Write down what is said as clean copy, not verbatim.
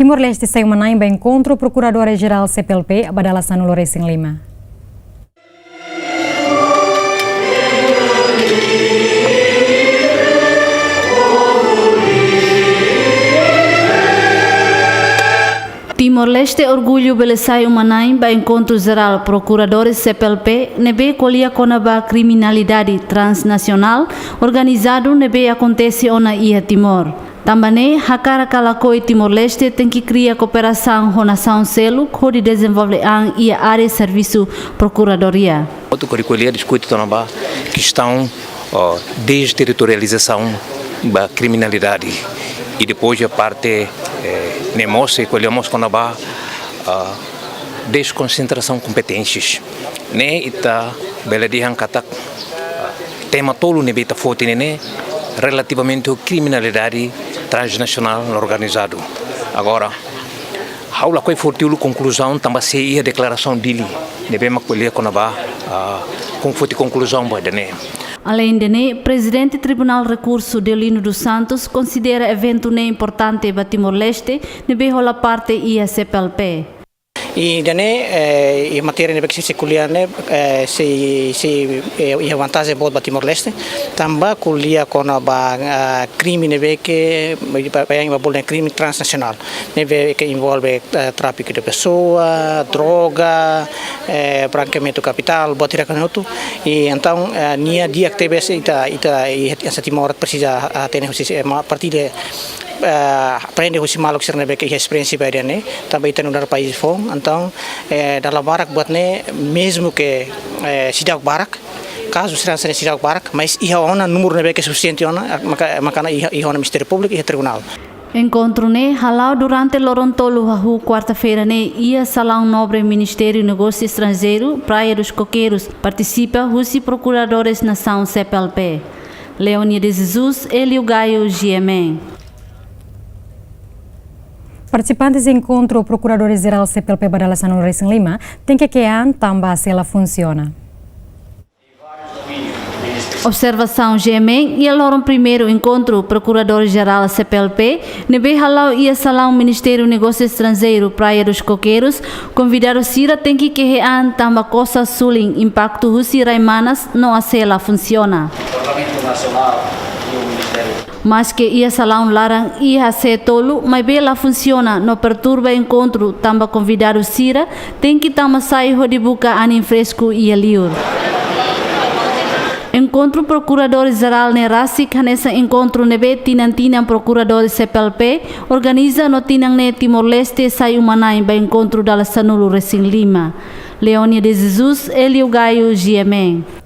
Timor-Leste saiu manaimba encontro Procuradora-Geral CPLP Abdallah Sanul Racing Lima. Timor-Leste orgulho belesai umanai ba encontro geral procuradores CPLP nebe colia conaba criminalidade transnacional organizado nebe acontece ona ia Timor. Também hakara kalakoi Timor-Leste tem que criar cooperação com nação selo com de desenvolver ia área de serviço procuradoria. Outro currículo discute tonaba questão desterritorialização da criminalidade e depois a parte nemose colhemos com a desconcentração de competências né ita beladihan katak tema tolo ne beta forte ne relativamente à criminalidade transnacional organizado agora haula coi fortiulo conclusão também se a declaração dele deve macolher com com forte conclusão badane. Além de né, presidente do Tribunal Recurso Deolino dos Santos considera evento né importante para Timor-Leste nebe rola parte ia CPLP. E dane em matéria de que se colher né se a vantagem boa para Timor-Leste também colher com a crime nebe que é um crime transnacional nebe que envolve tráfico de pessoas, droga, branqueamento de capital, botar canuto e então nia dia que teve essa Timor precisa ter a partir de aprende o simalo que serve que experiência para né também tem no país fora então dalam barak buat né mesmo que sidak barak caso será sidak barak mas ia ona número né que suficiente ona maka ia ona Ministério Público e Tribunal. Encontro né halau durante Lorontolo hahu quarta-feira né ia Salão Nobre Ministério Negócio Estrangeiro Praia dos Coqueiros participa os procuradores nação CPLP. Leonia de Jesus, Elio Gaio, GMN. Participantes do encontro Procurador-Geral CPLP Abdallah Sanul Racing Lima têm que também se ela funciona. Observação GMN e aloram primeiro encontro Procurador-Geral CPLP nebe halau ia Salão Ministério Negócio Estrangeiro Praia dos Coqueiros convidaram Sira tem que tamba coisa suling impacto husi raimanas não a sela funciona. Mas que ia salão larang ia ser tolo, mas bela funciona, não perturba encontro, tamba convidar o Sira, tem que tama sair de boca anin fresco e liur. Encontro Procurador-Geral Nerasi nessa encontro nebe tinantinan Procurador CPLP organiza no tinang ne Timor-Leste sai umanai ba encontro Abdallah Sanul Racing Lima. Leonia de Jesus, Elio Gaio, GMN.